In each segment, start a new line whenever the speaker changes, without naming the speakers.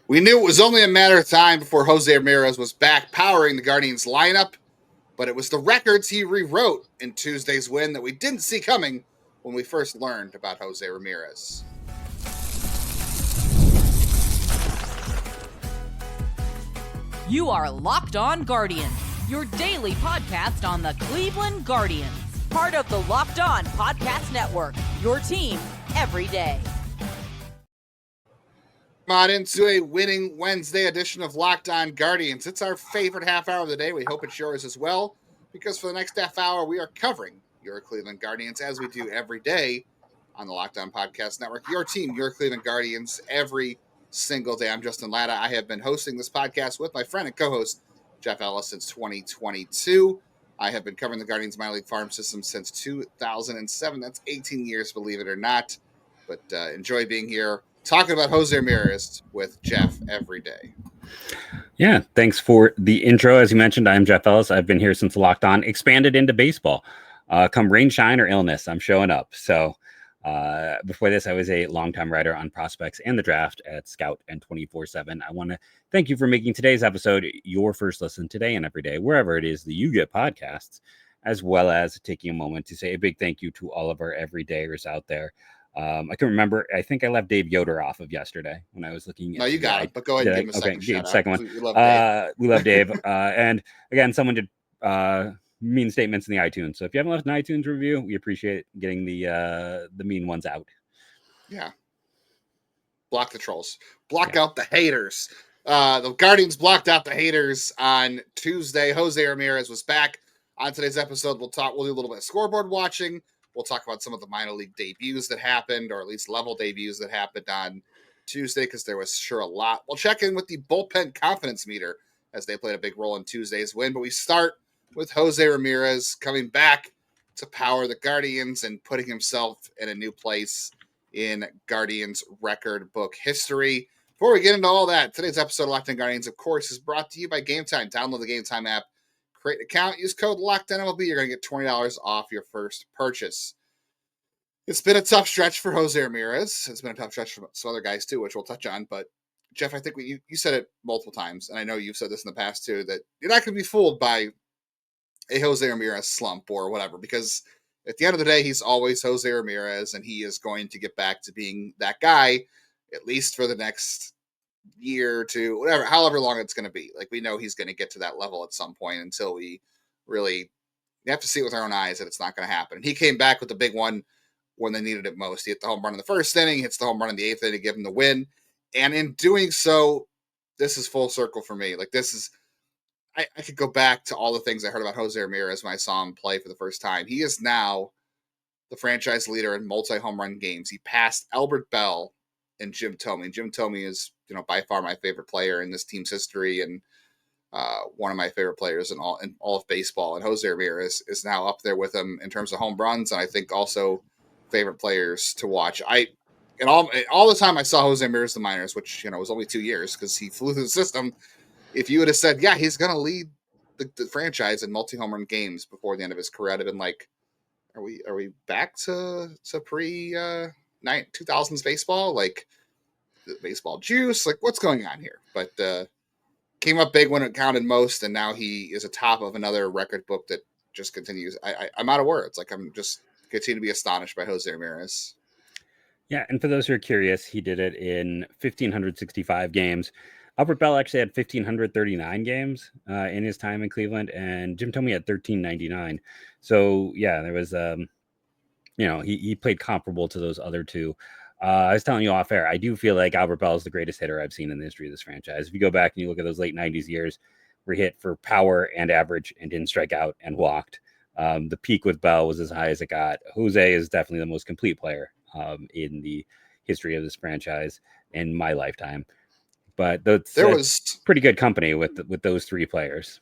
We knew it was only a matter of time before José Ramírez was back powering the Guardians lineup, but it was the records he rewrote in Tuesday's win that we didn't see coming when we first learned about José Ramírez.
You are Locked On Guardians, your daily podcast on the Cleveland Guardians. Part of the Locked On Podcast Network, your team every day.
Come on into a winning Wednesday edition of Locked On Guardians. It's our favorite half hour of the day. We hope it's yours as well, because for the next half hour, we are covering your Cleveland Guardians as we do every day on the Locked On Podcast Network. Your team, your Cleveland Guardians, every single day. I'm Justin Lada. I have been hosting this podcast with my friend and co-host Jeff Ellis since 2022. I have been covering the Guardians minor league farm system since 2007. That's 18 years, believe it or not. But enjoy being here talking about José Ramírez with Jeff every day.
Yeah, thanks for the intro. As you mentioned, I'm Jeff Ellis. I've been here since Locked On expanded into baseball. Come rain, shine, or illness, I'm showing up. So before this, I was a longtime writer on prospects and the draft at Scout and 24/7. I want to thank you for making today's episode your first listen today and every day, wherever it is that you get podcasts, as well as taking a moment to say a big thank you to all of our everydayers out there. I can remember, I think I left Dave Yoder off of yesterday when I was looking at.
No, you got it, but go ahead and give him a second shout out.
Second one. We love Dave. And again, someone did mean statements in the iTunes. So if you haven't left an iTunes review, we appreciate getting the mean ones out.
Yeah. Block the trolls. Block out the haters. The Guardians blocked out the haters on Tuesday. José Ramírez was back. On today's episode, we'll do a little bit of scoreboard watching. We'll talk about some of the minor league debuts that happened, or at least level debuts that happened on Tuesday, because there was sure a lot. We'll check in with the bullpen confidence meter as they played a big role in Tuesday's win. But we start with José Ramírez coming back to power the Guardians and putting himself in a new place in Guardians record book history. Before we get into all that, today's episode of Locked On Guardians, of course, is brought to you by Game Time. Download the Game Time app. Create an account, use code LOCKEDONMLB. You're going to get $20 off your first purchase. It's been a tough stretch for José Ramírez. It's been a tough stretch for some other guys too, which we'll touch on. But Jeff, I think you said it multiple times, and I know you've said this in the past too, that you're not going to be fooled by a José Ramírez slump or whatever, because at the end of the day, he's always José Ramírez, and he is going to get back to being that guy, at least for the next year or two, whatever, however long it's going to be. Like, we know he's going to get to that level at some point until we really have to see it with our own eyes that it's not going to happen. And he came back with the big one when they needed it most. He hit the home run in the first inning, hits the home run in the eighth inning to give him the win. And in doing so, this is full circle for me. Like, this is, I could go back to all the things I heard about José Ramírez when I saw him play for the first time. He is now the franchise leader in multi-home run games. He passed Albert Bell and Jim Thome. Jim Thome is, by far my favorite player in this team's history, and one of my favorite players in all of baseball. And José Ramírez is now up there with him in terms of home runs, and I think also favorite players to watch. All the time I saw José Ramírez the minors, which was only 2 years because he flew through the system. If you would have said, yeah, he's going to lead the franchise in multi-home run games before the end of his career, I'd have been like, are we back to pre 2000s baseball? Like, baseball juice? Like, what's going on here? But came up big when it counted most, and now he is atop of another record book that just continues. I'm out of words. Like, I'm just continue to be astonished by José Ramírez.
Yeah, and for those who are curious, he did it in 1,565 games. Albert Bell actually had 1,539 games in his time in Cleveland, and Jim Thome had 1,399. So, yeah, there was, he played comparable to those other two. I was telling you off air, I do feel like Albert Bell is the greatest hitter I've seen in the history of this franchise. If you go back and you look at those late 90s years where he hit for power and average and didn't strike out and walked, the peak with Bell was as high as it got. Jose is definitely the most complete player in the history of this franchise in my lifetime. But there was pretty good company with those three players.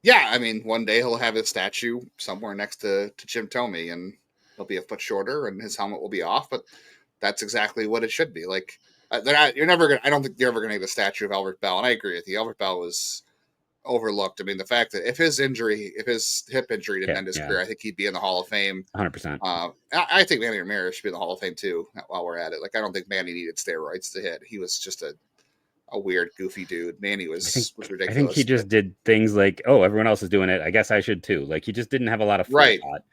Yeah, I mean, one day he'll have a statue somewhere next to Jim Thome, and he'll be a foot shorter, and his helmet will be off. But that's exactly what it should be. Like, I don't think you're ever gonna get a statue of Albert Bell, and I agree with you. Albert Bell was overlooked. I mean, the fact that if his hip injury didn't end his career, I think he'd be in the Hall of Fame.
100%.
I think Manny Ramirez should be in the Hall of Fame too. While we're at it, like, I don't think Manny needed steroids to hit. He was just a a weird, goofy dude. Manny was ridiculous.
I think he just did things like, oh, everyone else is doing it, I guess I should too. Like he just didn't have a lot of forethought.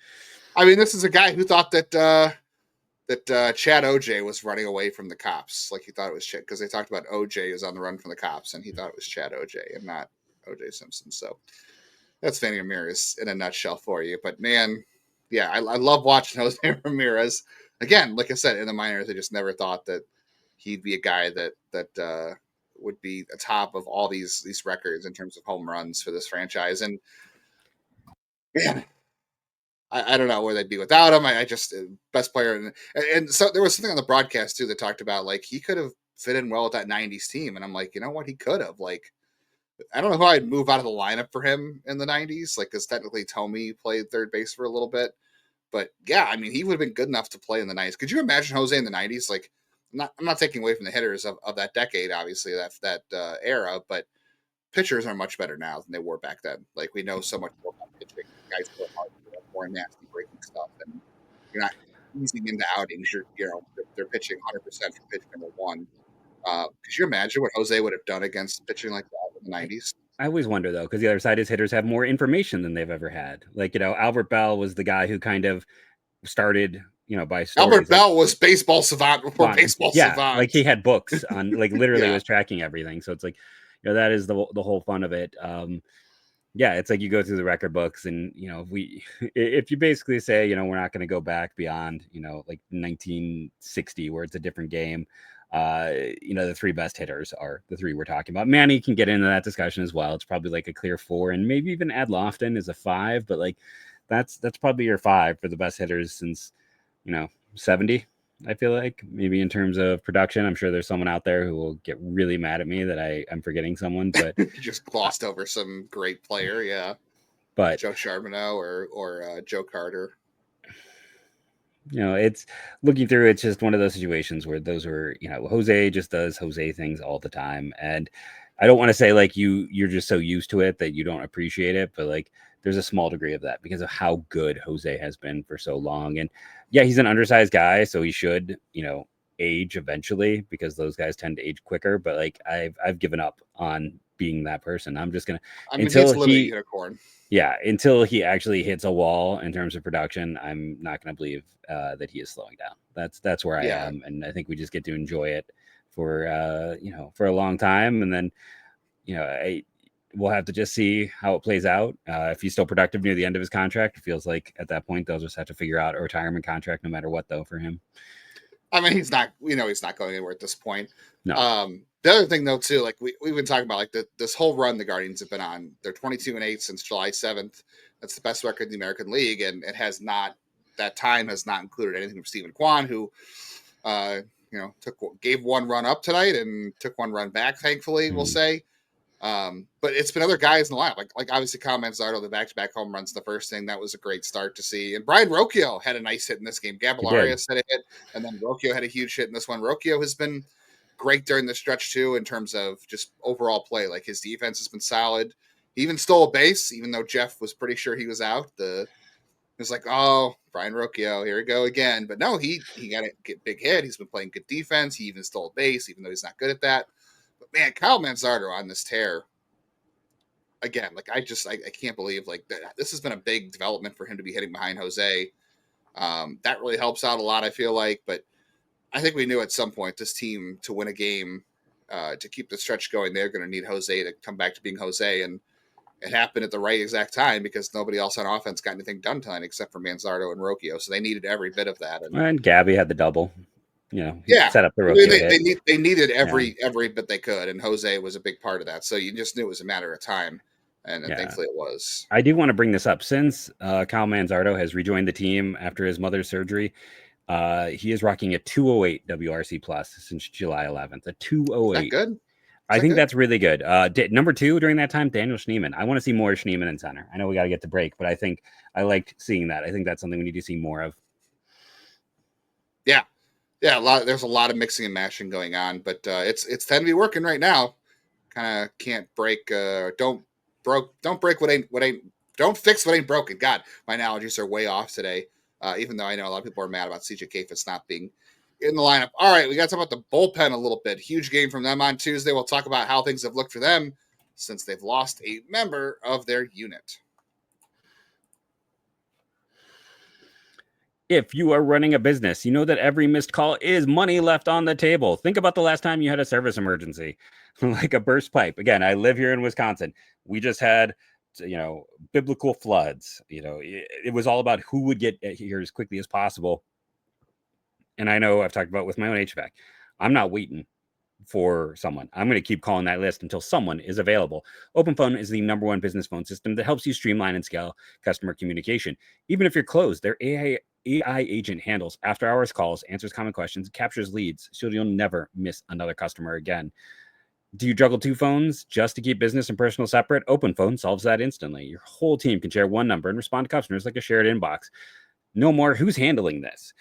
I mean, this is a guy who thought that Chad OJ was running away from the cops. Like he thought it was Chad, because they talked about OJ is on the run from the cops, and he thought it was Chad OJ and not OJ Simpson. So that's Manny Ramirez in a nutshell for you. But man, yeah, I love watching Jose Ramirez. Again, like I said, in the minors, I just never thought that he'd be a guy that would be atop of all these records in terms of home runs for this franchise. And man, I don't know where they'd be without him. I just best player, and so there was something on the broadcast too that talked about like he could have fit in well with that '90s team, and I'm like, you know what, he could have. Like, I don't know who I'd move out of the lineup for him in the '90s, like because technically Tommy played third base for a little bit, but yeah, I mean he would have been good enough to play in the '90s. Could you imagine Jose in the '90s? Like, I'm not taking away from the hitters of that decade, obviously that era, but pitchers are much better now than they were back then. Like we know so much more about pitching. Guys go hard, more nasty breaking stuff, and you're not easing into outings. They're pitching 100% for pitch number one. Could you imagine what Jose would have done against pitching like that in the '90s?
I always wonder though, because the other side is hitters have more information than they've ever had. Like Albert Bell was the guy who kind of started. By stories.
Albert Bell was baseball savant before baseball savant.
Like he had books on, like literally was tracking everything. So it's like, that is the whole fun of it. It's like you go through the record books, and if you basically say, we're not going to go back beyond, like 1960, where it's a different game. The three best hitters are the three we're talking about. Manny can get into that discussion as well. It's probably like a clear 4, and maybe even Ed Lofton is a 5, but like that's probably your 5 for the best hitters since 70. I feel like maybe in terms of production. I'm sure there's someone out there who will get really mad at me that I'm forgetting someone, but
you just glossed over some great player. Yeah. But Joe Charbonneau or Joe Carter.
It's looking through. It's just one of those situations where those were, Jose just does Jose things all the time. And I don't want to say like you're just so used to it that you don't appreciate it, but like there's a small degree of that because of how good Jose has been for so long. And yeah, he's an undersized guy, so he should, age eventually because those guys tend to age quicker. But like I've given up on being that person. I'm just gonna until he actually hits a wall in terms of production. I'm not gonna believe that he is slowing down. That's where I am, and I think we just get to enjoy it for for a long time, and then we'll have to just see how it plays out. If he's still productive near the end of his contract, it feels like at that point they'll just have to figure out a retirement contract no matter what, though, for him.
I mean, he's not going anywhere at this point.
No.
The other thing, though, too, like we've been talking about, like this whole run the Guardians have been on. They're 22-8 since July 7th. That's the best record in the American League, and it has not. That time has not included anything from Stephen Kwan, who, gave one run up tonight and took one run back. Thankfully, we'll say. But it's been other guys in the lineup, like obviously Kyle Manzardo, the back-to-back home runs, the first thing. That was a great start to see. And Brian Rocchio had a nice hit in this game. Gabriel Arias had a hit, and then Rocchio had a huge hit in this one. Rocchio has been great during the stretch too, in terms of just overall play. Like his defense has been solid. He even stole a base, even though Jeff was pretty sure he was out. It was like, oh, Brian Rocchio, here we go again. But no, he got a big hit. He's been playing good defense. He even stole a base, even though he's not good at that. But man, Kyle Manzardo on this tear again. Like I can't believe like that. This has been a big development for him to be hitting behind Jose. That really helps out a lot, I feel like. But I think we knew at some point this team, to win a game, to keep the stretch going, they're going to need Jose to come back to being Jose. And it happened at the right exact time because nobody else on offense got anything done tonight except for Manzardo and Rocchio. So they needed every bit of that.
And Gabby had the double. Set up the Rocchio.
They needed every bit they could, and Jose was a big part of that. So you just knew it was a matter of time, and thankfully it was.
I do want to bring this up since Kyle Manzardo has rejoined the team after his mother's surgery. He is rocking a 208 WRC plus since July 11th. A 208.
Is that good?
I think that's really good. Number 2 during that time, Daniel Schneemann. I want to see more Schneemann in center. I know we got to get to break, but I think I liked seeing that. I think that's something we need to see more of.
Yeah. Yeah, there's a lot of mixing and mashing going on, but it's time to be working right now. Kind of can't break. Don't fix what ain't broken. God, my analogies are way off today. Even though I know a lot of people are mad about CJ Kafis not being in the lineup. All right, we got to talk about the bullpen a little bit. Huge game from them on Tuesday. We'll talk about how things have looked for them since they've lost a member of their unit.
If you are running a business, you know that every missed call is money left on the table. Think about the last time you had a service emergency, like a burst pipe. Again, I live here in Wisconsin. We just had, biblical floods. It was all about who would get here as quickly as possible. And I know I've talked about with my own HVAC. I'm not waiting for someone. I'm going to keep calling that list until someone is available. OpenPhone is the #1 business phone system that helps you streamline and scale customer communication. Even if you're closed, their AI agent handles after-hours calls, answers common questions, captures leads, so you'll never miss another customer again. Do you juggle 2 phones just to keep business and personal separate? OpenPhone solves that instantly. Your whole team can share one number and respond to customers like a shared inbox. No more who's handling this.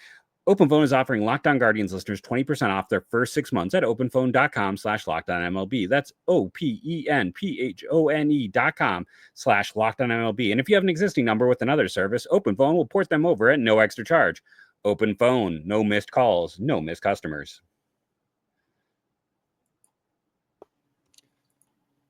OpenPhone is offering Locked On Guardians listeners 20% off their first 6 months at openphone.com/LockedOnMLB. That's OPENPHONE.com/LockedOnMLB. And if you have an existing number with another service, OpenPhone will port them over at no extra charge. OpenPhone, no missed calls, no missed customers.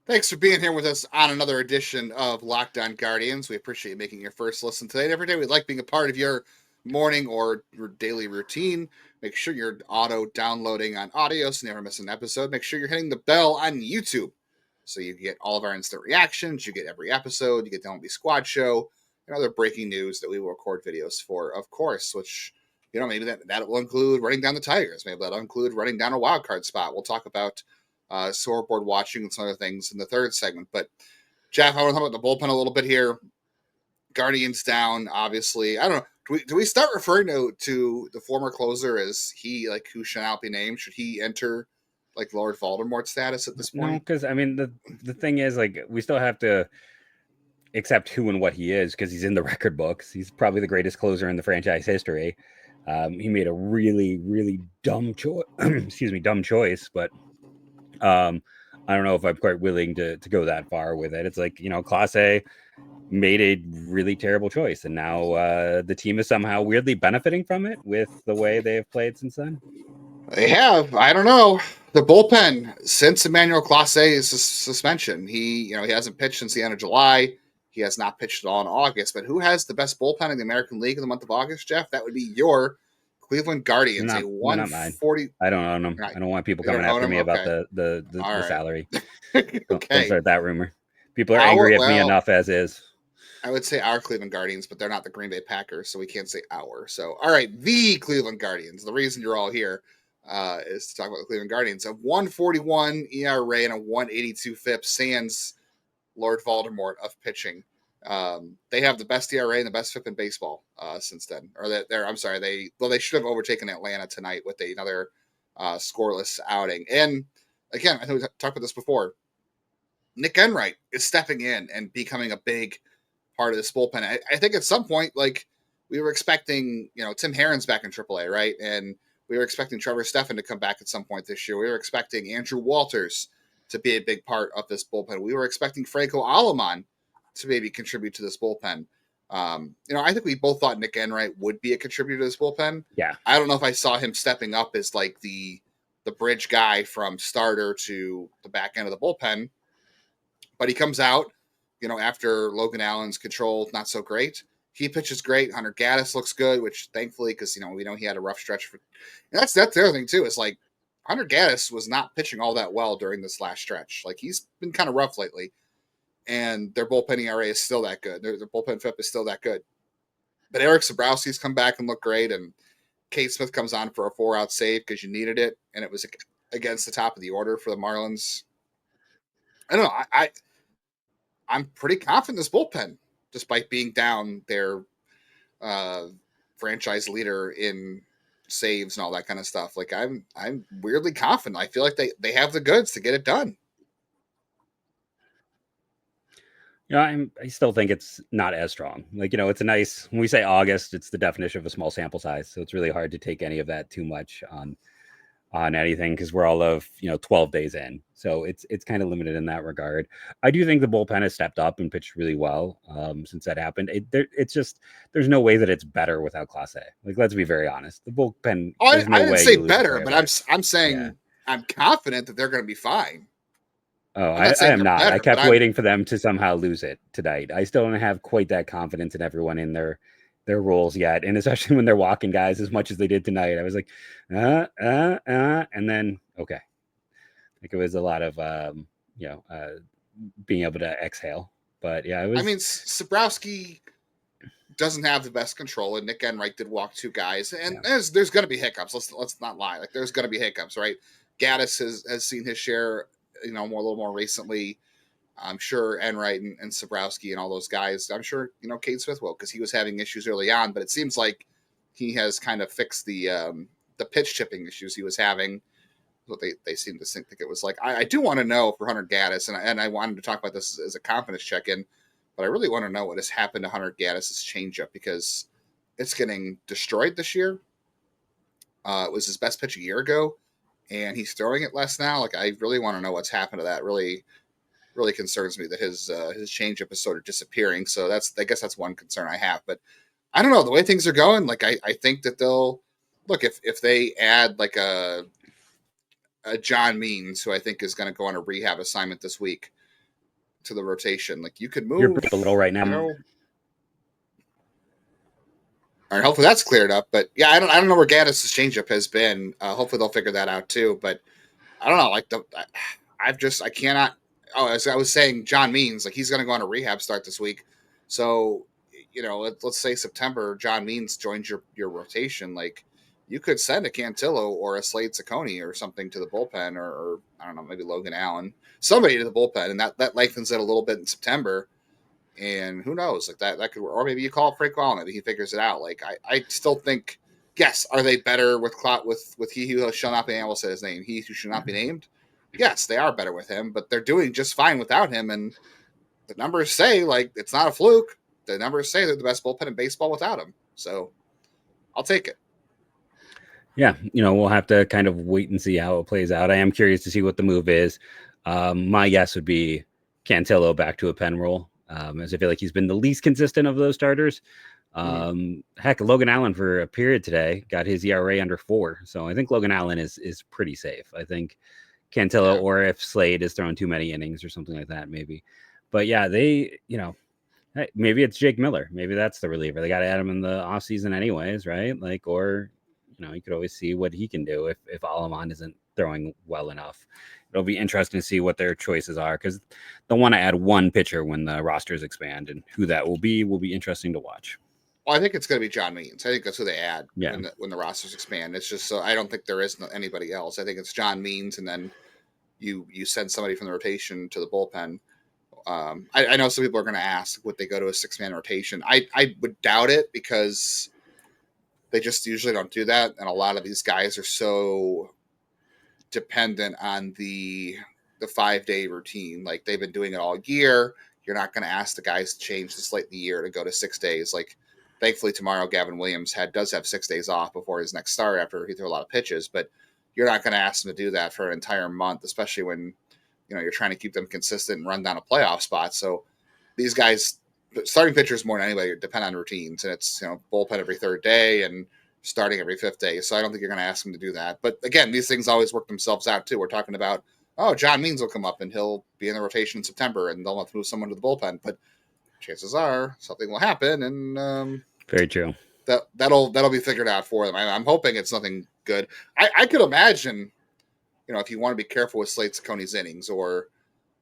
Thanks for being here with us on another edition of Locked On Guardians. We appreciate you making your first listen today and every day. We'd like being a part of your morning or your daily routine. Make sure you're auto downloading on audio so you never miss an episode. Make sure you're hitting the bell on YouTube so you get all of our instant reactions. You get every episode. You get the MLB Squad Show and other breaking news that we will record videos for, of course, which, maybe that will include running down the Tigers. Maybe that'll include running down a wild card spot. We'll talk about scoreboard watching and some other things in the third segment. But, Jeff, I want to talk about the bullpen a little bit here. Guardians down, obviously. I don't know. Do we start referring to the former closer as he, who should not be named? Should he enter, Lord Voldemort status at this point?
No, because, the thing is, we still have to accept who and what he is because he's in the record books. He's probably the greatest closer in the franchise history. He made a really, really dumb choice. Dumb choice, but I don't know if I'm quite willing to go that far with it. It's Clase made a really terrible choice, and now the team is somehow weirdly benefiting from it with the way they have played since then.
They have. I don't know. The bullpen, since Emmanuel Clase's suspension, he hasn't pitched since the end of July. He has not pitched at all in August. But who has the best bullpen in the American League in the month of August, Jeff? That would be your Cleveland Guardians.
Not
140.
I don't own them. I don't want people coming after me about the salary.
Okay.
Don't start that rumor. People are angry at me enough as is.
I would say our Cleveland Guardians, but they're not the Green Bay Packers, so we can't say our. So, all right, the Cleveland Guardians. The reason you're all here is to talk about the Cleveland Guardians. A 141 ERA and a 182 FIP, sans Lord Voldemort of pitching. They have the best ERA and the best FIP in baseball since then. They should have overtaken Atlanta tonight with another scoreless outing. And again, I think we talked about this before. Nick Enright is stepping in and becoming a big part of this bullpen. I think at some point, we were expecting, Tim Herron's back in AAA, right? And we were expecting Trevor Stephan to come back at some point this year. We were expecting Andrew Walters to be a big part of this bullpen. We were expecting Franco Aleman to maybe contribute to this bullpen. I think we both thought Nick Enright would be a contributor to this bullpen.
Yeah.
I don't know if I saw him stepping up as the bridge guy from starter to the back end of the bullpen, but he comes out, after Logan Allen's control, not so great. He pitches great. Hunter Gaddis looks good, which thankfully, because, we know he had a rough stretch. And that's the other thing, too, is Hunter Gaddis was not pitching all that well during this last stretch. He's been kind of rough lately. And their bullpen ERA is still that good. Their bullpen FIP is still that good. But Eric Sabrowski's come back and looked great. And Cade Smith comes on for a 4-out save because you needed it. And it was against the top of the order for the Marlins. I don't know. I'm pretty confident in this bullpen, despite being down their franchise leader in saves and all that kind of stuff. I'm weirdly confident. I feel like they have the goods to get it done.
I still think it's not as strong. It's a nice, when we say August, it's the definition of a small sample size. So it's really hard to take any of that too much on on anything because we're all of 12 days in, so it's kind of limited in that regard. I do think the bullpen has stepped up and pitched really well since that happened. It's just there's no way that it's better without Clase. Like, let's be very honest, the bullpen, there's no
I didn't
way
say
you lose
better,
to
but
Brayan.
I'm saying I'm confident that they're going to be fine.
Oh,
I'm not
I
saying
am
they're
not.
better,
I kept
but
waiting for them to somehow lose it tonight. I still don't have quite that confidence in everyone in their roles yet, and especially when they're walking guys as much as they did tonight. I was like, and then okay, like it was a lot of being able to exhale. But yeah, it was.
I mean, Sabrowski doesn't have the best control, and Nick Enright did walk 2 guys, and there's going to be hiccups. Let's not lie. Like, there's going to be hiccups, right? Gaddis has seen his share, a little more recently. I'm sure Enright and Sabrowski and all those guys. I'm sure Cade Smith will, because he was having issues early on, but it seems like he has kind of fixed the pitch chipping issues he was having. What they seem to think it was like. I do want to know for Hunter Gaddis, and I wanted to talk about this as a confidence check-in, but I really want to know what has happened to Hunter Gaddis' changeup, because it's getting destroyed this year. It was his best pitch a year ago, and he's throwing it less now. Like, I really want to know what's happened to that. Really concerns me that his changeup is sort of disappearing. So I guess that's one concern I have. But I don't know, the way things are going. Like, I think that they'll look if they add like a John Means, who I think is going to go on a rehab assignment this week, to the rotation. Like, you could move.
You're a little right now.
All right, hopefully that's cleared up. But yeah, I don't know where Gaddis' changeup has been. Hopefully they'll figure that out too. But I don't know. Like, I cannot. Oh, as I was saying, John Means, like, he's going to go on a rehab start this week. So, let's say September, John Means joins your rotation. Like, you could send a Cantillo or a Slade Ciccone or something to the bullpen, or I don't know, maybe Logan Allen, somebody to the bullpen, and that lengthens it a little bit in September. And who knows, like that could, or maybe you call Frank Wall, maybe he figures it out. Like, I still think, yes, are they better with he who shall not be named? I will say his name, he who should not be named. Yes, they are better with him, but they're doing just fine without him. And the numbers say, like, it's not a fluke. The numbers say they're the best bullpen in baseball without him. So I'll take it.
Yeah, we'll have to kind of wait and see how it plays out. I am curious to see what the move is. My guess would be Cantillo back to a pen role, as I feel like he's been the least consistent of those starters. Heck, Logan Allen for a period today got his ERA under 4. So I think Logan Allen is pretty safe. I think Cantillo, or if Slade is throwing too many innings or something like that, maybe. But yeah, they, maybe it's Jake Miller. Maybe that's the reliever. They got to add him in the offseason anyways, right? Like, or, you could always see what he can do if Alaman isn't throwing well enough. It'll be interesting to see what their choices are, because they'll want to add one pitcher when the rosters expand, and who that will be interesting to watch.
Well, I think it's going to be John Means. I think that's who they add when the rosters expand. It's just so I don't think there is anybody else. I think it's John Means, and then you send somebody from the rotation to the bullpen. I know some people are going to ask, would they go to a 6-man rotation? I would doubt it, because they just usually don't do that, and a lot of these guys are so dependent on the 5-day routine. Like, they've been doing it all year. You're not going to ask the guys to change the slate of the year to go to 6 days. Like, thankfully tomorrow Gavin Williams does have 6 days off before his next start after he threw a lot of pitches, but you're not going to ask them to do that for an entire month, especially when you're trying to keep them consistent and run down a playoff spot. So these guys, starting pitchers more than anybody, depend on routines, and it's bullpen every 3rd day and starting every 5th day. So I don't think you're going to ask them to do that. But again, these things always work themselves out too. We're talking about, John Means will come up and he'll be in the rotation in September, and they'll have to move someone to the bullpen. But chances are something will happen, and
very true.
That'll be figured out for them. I'm hoping it's nothing good. I could imagine, if you want to be careful with Slade Ciccone's innings, or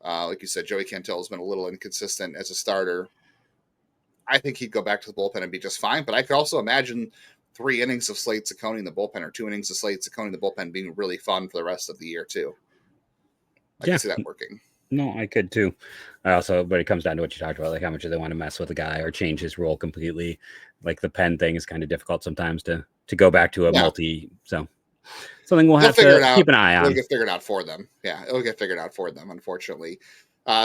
like you said, Joey Cantillo has been a little inconsistent as a starter. I think he'd go back to the bullpen and be just fine. But I could also imagine 3 innings of Slade Ciccone in the bullpen, or 2 innings of Slade Ciccone in the bullpen, being really fun for the rest of the year too. I can see that working.
No, I could too. But it comes down to what you talked about, like how much do they want to mess with a guy or change his role completely. Like, the pen thing is kind of difficult sometimes to go back to a multi. So something we'll have to keep an eye on.
It'll get figured out for them. Yeah, it'll get figured out for them, unfortunately.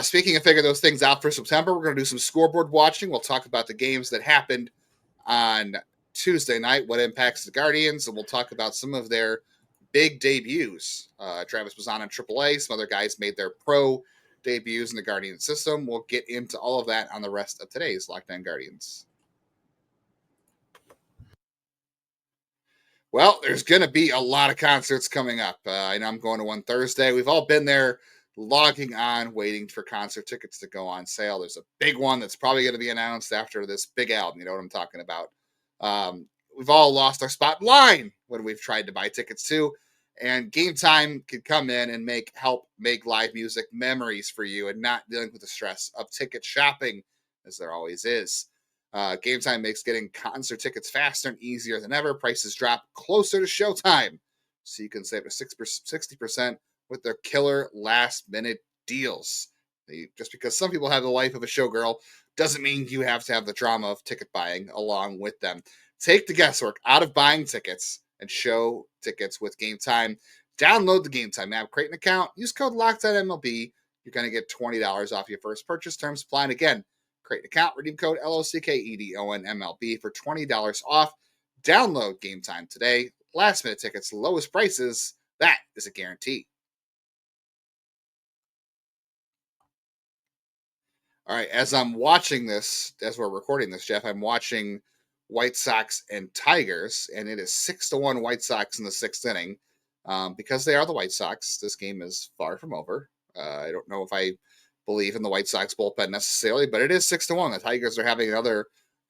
Speaking of figuring those things out for September, we're going to do some scoreboard watching. We'll talk about the games that happened on Tuesday night, what impacts the Guardians, and we'll talk about some of their big debuts. Travis Bazzana in AAA. Some other guys made their pro debuts in the Guardian system. We'll get into all of that on the rest of today's Locked On Guardians. Well, there's going to be a lot of concerts coming up. I know I'm going to one Thursday. We've all been there logging on, waiting for concert tickets to go on sale. There's a big one that's probably going to be announced after this big album. You know what I'm talking about. We've all lost our spot in line when we've tried to buy tickets too. And Game Time can come in and help make live music memories for you and not dealing with the stress of ticket shopping, as there always is. Game Time makes getting concert tickets faster and easier than ever. Prices drop closer to showtime, so you can save 60% with their killer last-minute deals. Just because some people have the life of a showgirl doesn't mean you have to have the drama of ticket buying along with them. Take the guesswork out of buying tickets and show tickets with Game Time. Download the Game Time app, create an account, use code LOCKEDONMLB. You're going to get $20 off your first purchase. Terms apply. And again, create an account, redeem code LOCKEDONMLB for $20 off. Download Game Time today. Last minute tickets, lowest prices. That is a guarantee. All right, as I'm watching this, as we're recording this, Jeff, I'm watching White Sox and Tigers, and it is 6-1 White Sox in the sixth inning. Because they are the White Sox, this game is far from over. I don't know if I believe in the White Sox bullpen necessarily, but it is 6-1. The Tigers are having another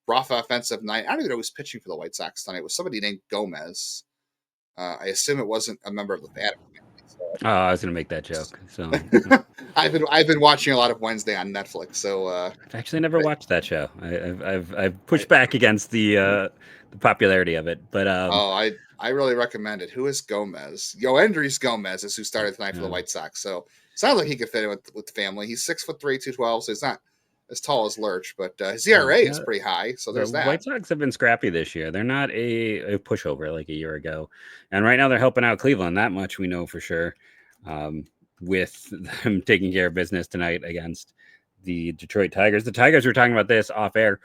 rough offensive night. I don't even know who's pitching for the White Sox tonight. It was somebody named Gomez. I assume it wasn't a member of the Bazzana family.
Oh, I was going to make that joke. So
I've been watching a lot of Wednesday on Netflix. So
I've actually never watched that show. I've pushed back against the popularity of it, but
I really recommend it. Who is Gomez? Yoendrys Gomez is who started tonight for the White Sox. So sounds like he could fit in with the family. He's 6'3", 212, so he's not as tall as Lurch, but his ERA is pretty high. So there's that.
White Sox have been scrappy this year. They're not a pushover like a year ago, and right now they're helping out Cleveland. That much we know for sure. With them taking care of business tonight against the Detroit Tigers. The Tigers were talking about this off air.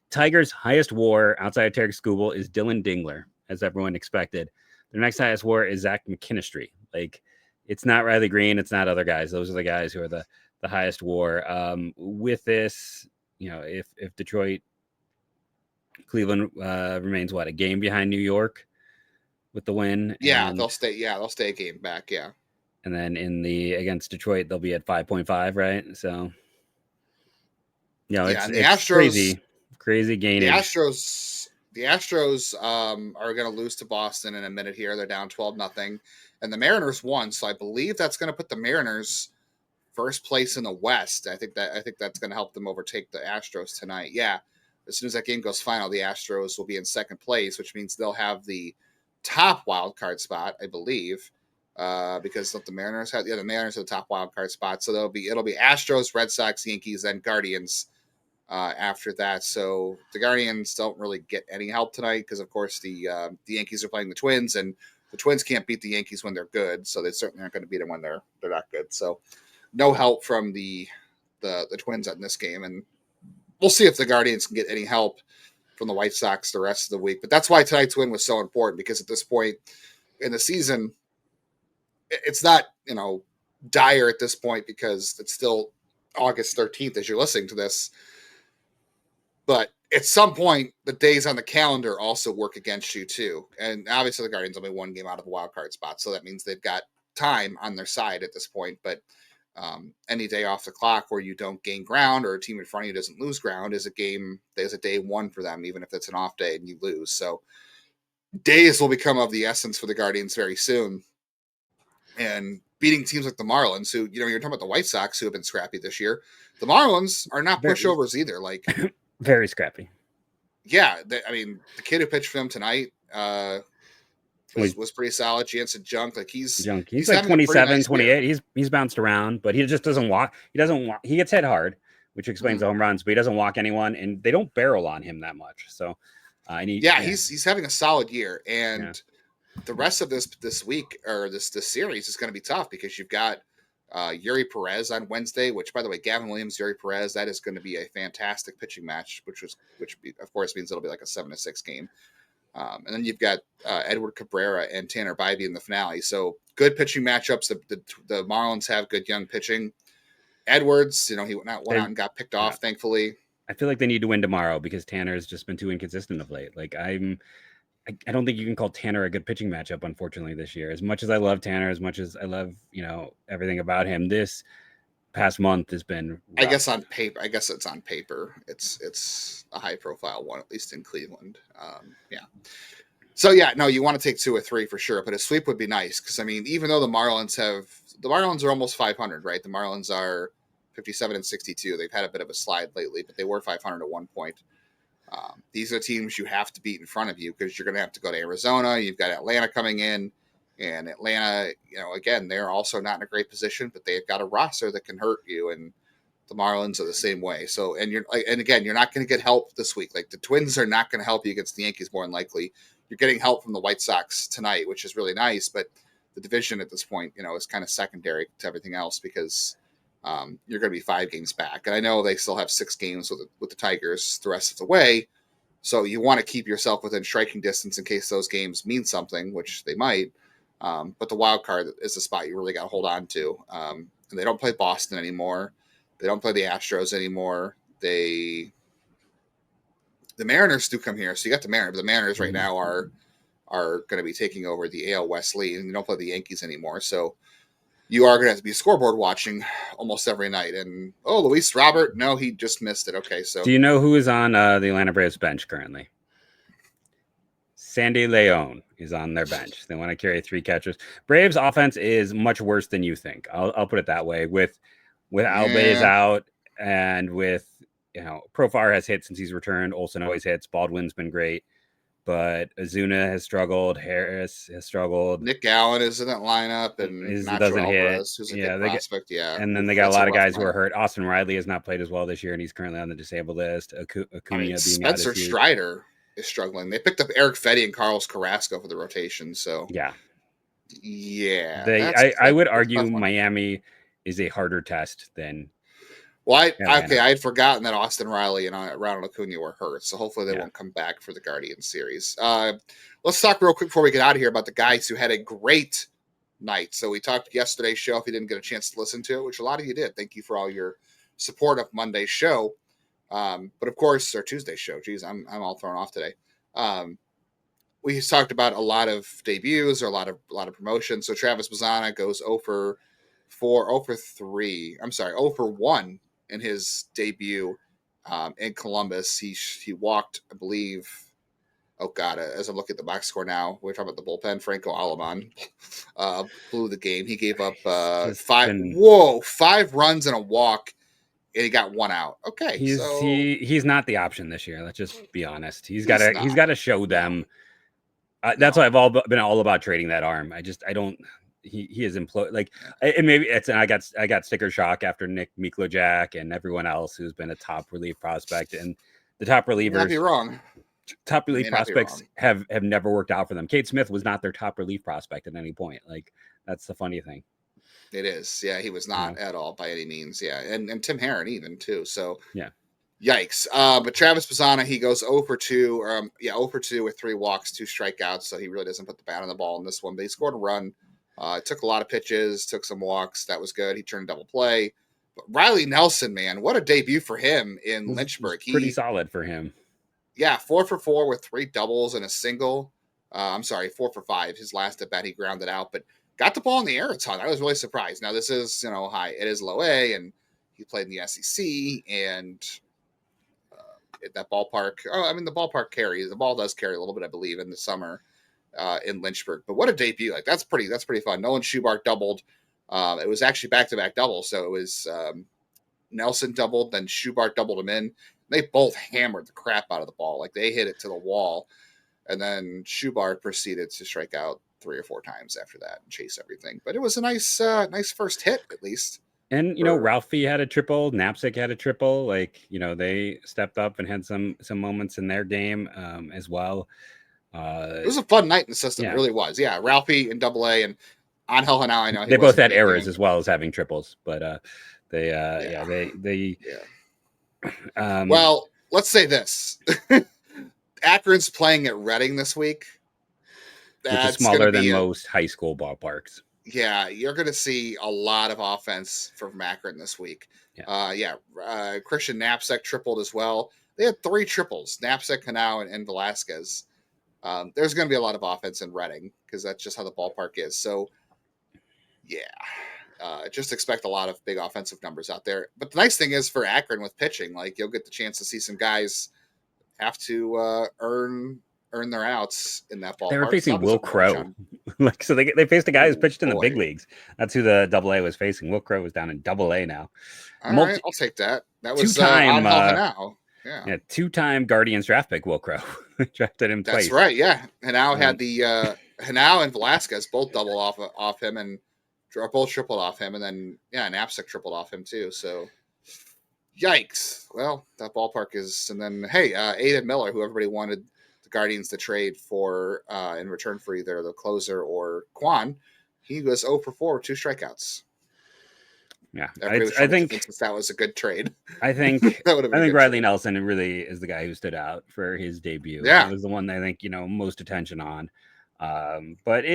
Tigers' highest WAR outside of Tarek Skubal is Dylan Dingler, as everyone expected. Their next highest WAR is Zach McKinstry. Like, it's not Riley Green, it's not other guys. Those are the guys who are the highest WAR. With this, if Detroit, Cleveland remains a game behind New York with the win.
Yeah, they'll stay a game back. Yeah.
And then against Detroit, they'll be at 5.5, right? So, it's Astros, crazy gaining.
The Astros are going to lose to Boston in a minute here. They're down 12-0, and the Mariners won. So I believe that's going to put the Mariners first place in the West. I think that's going to help them overtake the Astros tonight. Yeah, as soon as that game goes final, the Astros will be in second place, which means they'll have the top wild card spot, I believe. Because the Mariners have the Mariners have the top wild card spot, so it'll be Astros, Red Sox, Yankees, and Guardians after that. So the Guardians don't really get any help tonight because, of course, the Yankees are playing the Twins, and the Twins can't beat the Yankees when they're good, so they certainly aren't going to beat them when they're not good. So no help from the Twins in this game, and we'll see if the Guardians can get any help from the White Sox the rest of the week. But that's why tonight's win was so important, because at this point in the season, it's not, dire at this point because it's still August 13th as you're listening to this. But at some point, the days on the calendar also work against you too. And obviously the Guardians only one game out of the wild card spot, so that means they've got time on their side at this point. But any day off the clock where you don't gain ground or a team in front of you doesn't lose ground is a game. There's a day one for them, even if it's an off day and you lose. So days will become of the essence for the Guardians very soon. And beating teams like the Marlins, who, you're talking about the White Sox, who have been scrappy this year. The Marlins are not pushovers either. Like,
very scrappy.
Yeah. The kid who pitched for them tonight was pretty solid. Jansen Junk. Like, he's
like 27, nice 28. He's bounced around, but he just doesn't walk. He doesn't walk. He gets hit hard, which explains the home runs, but he doesn't walk anyone, and they don't barrel on him that much. So, he's having a solid year. And the rest of this week or this series is going to be tough because you've got Yuri Perez on Wednesday, which, by the way, Gavin Williams, Yuri Perez, that is going to be a fantastic pitching match, which of course means it'll be like a 7-6 game.
And then you've got Edward Cabrera and Tanner Bybee in the finale. So good pitching matchups. The Marlins have good young pitching. Edwards, he went out and got picked off, thankfully.
I feel like they need to win tomorrow because Tanner has just been too inconsistent of late. Like I don't think you can call Tanner a good pitching matchup, unfortunately, this year. As much as I love Tanner, as much as I love, everything about him, this past month has been rough.
I guess it's on paper. It's a high profile one, at least in Cleveland. So you want to take 2 or 3 for sure, but a sweep would be nice because even though the Marlins are almost 500, right? The Marlins are 57-62. They've had a bit of a slide lately, but they were 500 at one point. These are teams you have to beat in front of you because you're going to have to go to Arizona. You've got Atlanta coming in, and Atlanta, again, they're also not in a great position, but they've got a roster that can hurt you, and the Marlins are the same way. So, and again, you're not going to get help this week. Like the Twins are not going to help you against the Yankees more than likely. You're getting help from the White Sox tonight, which is really nice, but the division at this point, is kind of secondary to everything else because you're going to be 5 games back. And I know they still have 6 games with the Tigers the rest of the way. So you want to keep yourself within striking distance in case those games mean something, which they might. But the wild card is the spot you really got to hold on to. And they don't play Boston anymore. They don't play the Astros anymore. The Mariners do come here. So you got the Mariners. But the Mariners right now are going to be taking over the AL West lead, and you don't play the Yankees anymore. So you are going to have to be scoreboard watching almost every night. And, Luis Robert, no, he just missed it. Okay, so.
Do you know who is on the Atlanta Braves bench currently? Sandy Leon is on their bench. They want to carry 3 catchers. Braves offense is much worse than you think. I'll put it that way. With Albies out and with, Profar has hit since he's returned. Olsen always hits. Baldwin's been great. But Ozuna has struggled. Harris has struggled.
Nick Gallen is in that lineup, and
doesn't hit.
Who's a good prospect.
And then they got a lot of guys who are hurt. Austin Riley has not played as well this year, and he's currently on the disabled list. Acuna
Spencer Strider is struggling. They picked up Eric Fetty and Carlos Carrasco for the rotation. So
yeah.
I
would argue Miami is a harder test than.
Well, I had forgotten that Austin Riley and Ronald Acuna were hurt, so hopefully they won't come back for the Guardians series. Let's talk real quick before we get out of here about the guys who had a great night. So we talked yesterday's show. If you didn't get a chance to listen to it, which a lot of you did, thank you for all your support of Monday's show. But of course, our Tuesday's show. Geez, I'm all thrown off today. We talked about a lot of debuts or a lot of promotions. So Travis Bazzana goes 0 for 1 in his debut in Columbus. He walked, I believe. Oh God! As I'm looking at the box score now, we're talking about the bullpen. Franco Alaman blew the game. He gave up 5 runs and a walk, and he got 1 out. Okay,
he's not the option this year. Let's just be honest. He's got to show them. That's why I've been all about trading that arm. I don't. He is imploded. Like, and maybe and I got sticker shock after Nick Miklojak and everyone else who's been a top relief prospect, and the top relievers.
Not be wrong.
Top relief prospects have never worked out for them. Cade Smith was not their top relief prospect at any point. Like, that's the funny thing.
It is. Yeah, he was not at all by any means. Yeah, and Tim Herron even too. So
yeah.
Yikes. But Travis Bazzana, he goes 0 for 2. 0 for 2 with 3 walks, 2 strikeouts. So he really doesn't put the bat on the ball in this one. But he scored a run. Took a lot of pitches, took some walks. That was good. He turned double play. But Riley Nelson, man, what a debut for him in Lynchburg.
Pretty solid for him.
Yeah, 4 for 4 with 3 doubles and a single. 4 for 5. His last at bat, he grounded out, but got the ball in the air a ton. I was really surprised. Now, this is, high. It is low A, and he played in the SEC, and that ballpark. The ballpark carries. The ball does carry a little bit, I believe, in the summer in Lynchburg. But what a debut! Like that's pretty fun. Nolan Schubart doubled. It was actually back-to-back doubles, so it was Nelson doubled, then Schubart doubled him in. They both hammered the crap out of the ball. Like they hit it to the wall. And then Schubart proceeded to strike out 3 or 4 times after that and chase everything. But it was a nice first hit, at least.
And, Ralphie had a triple. Knapsack had a triple. Like, they stepped up and had some moments in their game as well.
It was a fun night in the system. Yeah. It really was. Yeah, Ralphie in AA and Angel Hanau, I know.
They both had errors as well as having triples. But they.
Well, let's say this. Akron's playing at Reading this week.
Which is
That's
smaller than most high school ballparks.
Yeah, you're going to see a lot of offense from Akron this week. Christian Knapsack tripled as well. They had 3 triples, Knapsack, Hanau, and Velasquez. There's going to be a lot of offense in Reading because that's just how the ballpark is. So, just expect a lot of big offensive numbers out there. But the nice thing is for Akron with pitching, like you'll get the chance to see some guys have to earn their outs in that ballpark.
They were facing Will Crow. So they faced a guy who's pitched in the big leagues. That's who the AA was facing. Will Crow was down in AA now.
All right, I'll take that. That was
two-time
Hanau.
Yeah, 2-time Guardians draft pick Will Crow. Drafted him twice.
That's right, yeah. Hanau had the Hanau and Velasquez both doubled off him and both tripled off him, and then Knapsack tripled off him too. So yikes. Well, that ballpark is, and then Aiden Miller, who everybody wanted the Guardians to trade for in return for either the closer or Quan, he was 0 for 4 with 2 strikeouts.
Yeah,
I think that was a good trade.
I think Riley Nelson really is the guy who stood out for his debut.
Yeah,
it was the one I think most attention on. But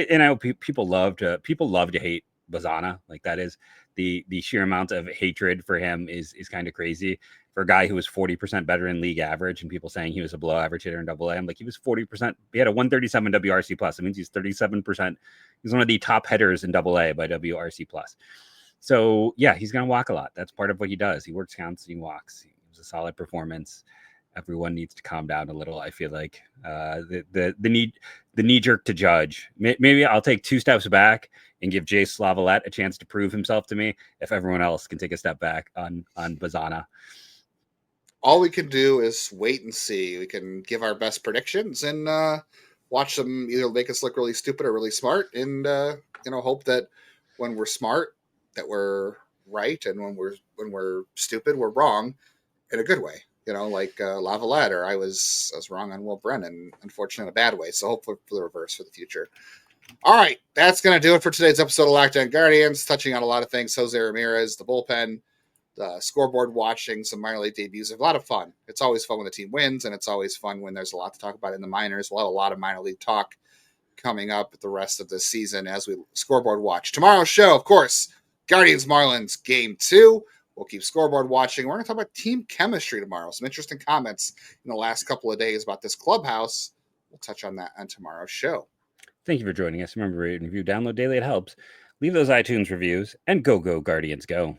people love to hate Bazzana. Like that is the sheer amount of hatred for him is kind of crazy for a guy who was 40% better in league average, and people saying he was a below average hitter in AA. I'm like, he was 40%. He had a 137 WRC plus. It means he's 37%. He's one of the top hitters in AA by WRC plus. So yeah, he's going to walk a lot. That's part of what he does. He works counts, he walks. It was a solid performance. Everyone needs to calm down a little. I feel like the knee jerk to judge. Maybe I'll take 2 steps back and give Jace Lavalette a chance to prove himself to me. If everyone else can take a step back on Bazzana.
All we can do is wait and see. We can give our best predictions and watch them either make us look really stupid or really smart, and hope that when we're smart, that we're right, and when we're stupid, we're wrong in a good way. Like Lavalette, or I was wrong on Will Brennan, unfortunately in a bad way. So hopefully for the reverse for the future. All right, that's going to do it for today's episode of Locked On Guardians, touching on a lot of things. Jose Ramirez, the bullpen, the scoreboard watching, some minor league debuts. A lot of fun. It's always fun when the team wins, and it's always fun when there's a lot to talk about in the minors. We'll have a lot of minor league talk coming up the rest of the season as we scoreboard watch. Tomorrow's show, of course, Guardians Marlins Game 2. We'll keep scoreboard watching. We're going to talk about team chemistry tomorrow. Some interesting comments in the last couple of days about this clubhouse. We'll touch on that on tomorrow's show.
Thank you for joining us. Remember, rate and review, download daily. It helps. Leave those iTunes reviews, and go Guardians, go.